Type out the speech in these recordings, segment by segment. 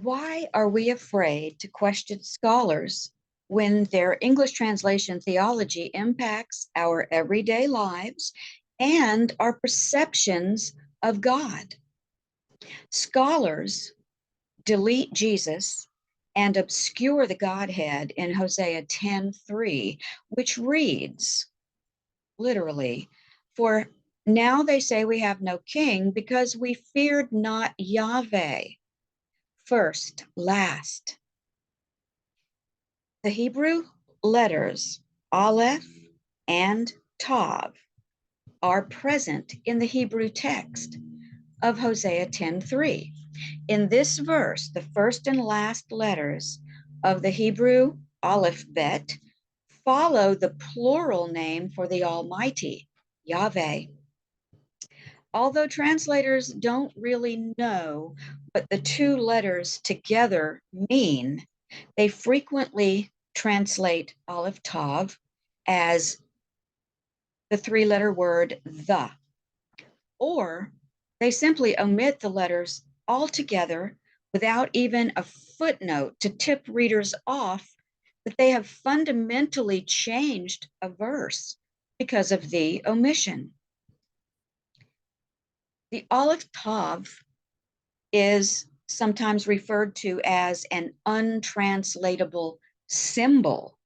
Why are we afraid to question scholars when their English translation theology impacts our everyday lives and our perceptions of God? Scholars delete Jesus and obscure the Godhead in Hosea 10:3, which reads literally, "For now they say we have no king because we feared not Yahweh, first, last." The Hebrew letters Aleph and Tav are present in the Hebrew text of Hosea 10:3. In this verse, the first and last letters of the Hebrew alphabet follow the plural name for the Almighty, Yahweh. Although translators don't really know what the two letters together mean, they frequently translate Aleph Tav as the three-letter word the, or they simply omit the letters altogether without even a footnote to tip readers off that they have fundamentally changed a verse because of the omission. The Aleph Tav is sometimes referred to as an untranslatable symbol.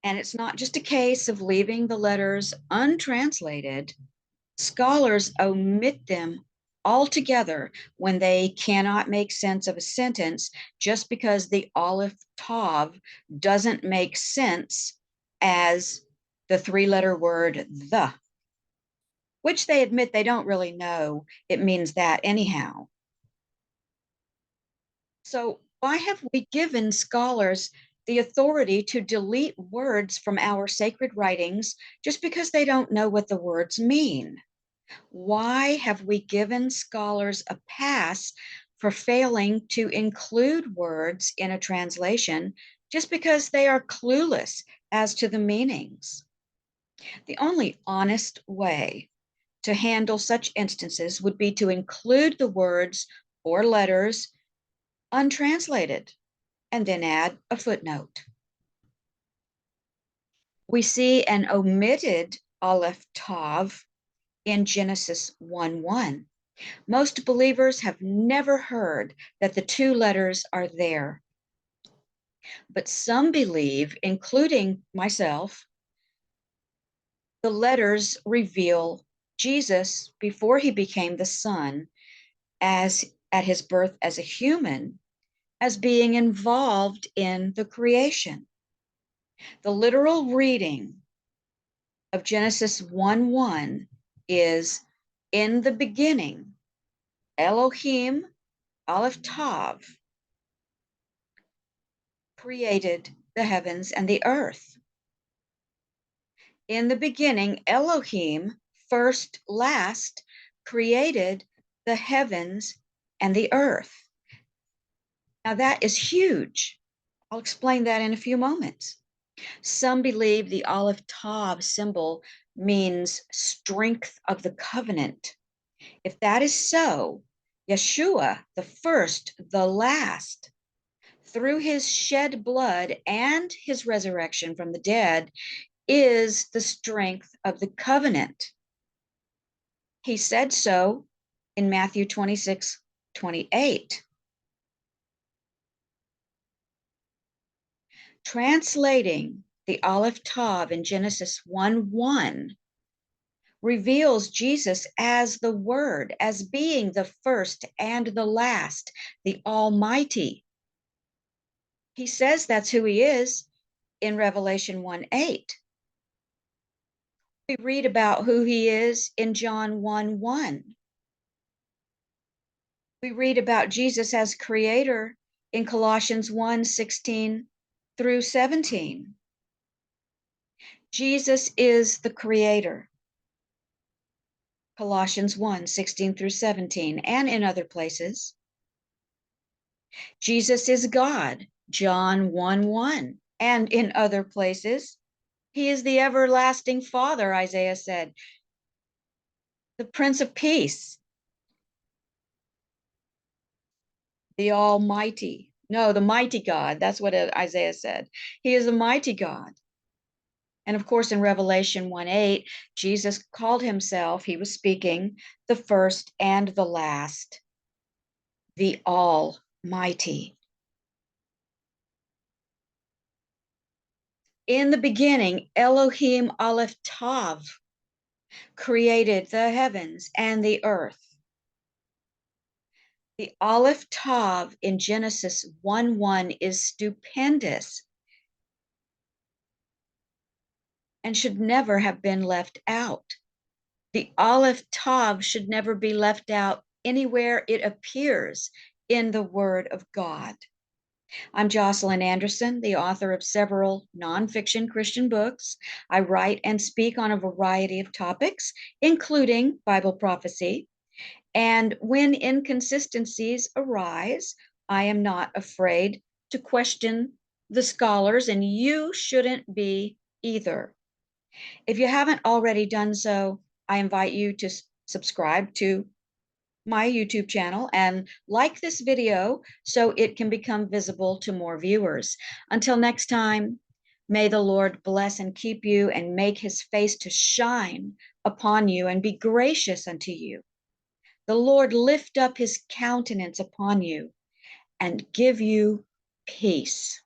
And it's not just a case of leaving the letters untranslated. Scholars omit them altogether when they cannot make sense of a sentence just because the Aleph Tav doesn't make sense as the three-letter word the, which they admit they don't really know it means that anyhow. So why have we given scholars the authority to delete words from our sacred writings just because they don't know what the words mean? Why have we given scholars a pass for failing to include words in a translation just because they are clueless as to the meanings? The only honest way to handle such instances would be to include the words or letters untranslated and then add a footnote. We see an omitted Aleph Tav in Genesis 1:1. Most believers have never heard that the two letters are there. But some believe, including myself, the letters reveal Jesus before he became the Son, as at his birth as a human, as being involved in the creation. The literal reading of Genesis 1:1 is, "In the beginning, Elohim, Aleph Tav, created the heavens and the earth." In the beginning, Elohim, first, last, created the heavens and the earth. Now that is huge. I'll explain that in a few moments. Some believe the Aleph Tav symbol means strength of the covenant. If that is so, Yeshua, the first, the last, through his shed blood and his resurrection from the dead, is the strength of the covenant. He said so in Matthew 26:28. Translating the Aleph Tav in Genesis 1:1 reveals Jesus as the Word, as being the first and the last, the Almighty. He says that's who he is in Revelation 1:8. We read about who he is in John 1:1. We read about Jesus as creator in Colossians 1:16 through 17. Jesus is the creator. Colossians 1:16 through 17, and in other places. Jesus is God, John 1:1, and in other places. He is the everlasting Father, Isaiah said, the Prince of Peace. The Almighty. No, the mighty God. That's what Isaiah said. He is a mighty God. And of course, in Revelation 1:8, Jesus called himself, he was speaking, the first and the last, the Almighty. In the beginning, Elohim Aleph Tav created the heavens and the earth. The Aleph Tav in Genesis 1:1 is stupendous and should never have been left out. The Aleph Tav should never be left out anywhere it appears in the Word of God. I'm Jocelyn Anderson, the author of several nonfiction Christian books. I write and speak on a variety of topics, including Bible prophecy. And when inconsistencies arise, I am not afraid to question the scholars, and you shouldn't be either. If you haven't already done so, I invite you to subscribe to my YouTube channel and like this video so it can become visible to more viewers. Until next time, may the Lord bless and keep you and make his face to shine upon you and be gracious unto you. The Lord lift up his countenance upon you and give you peace.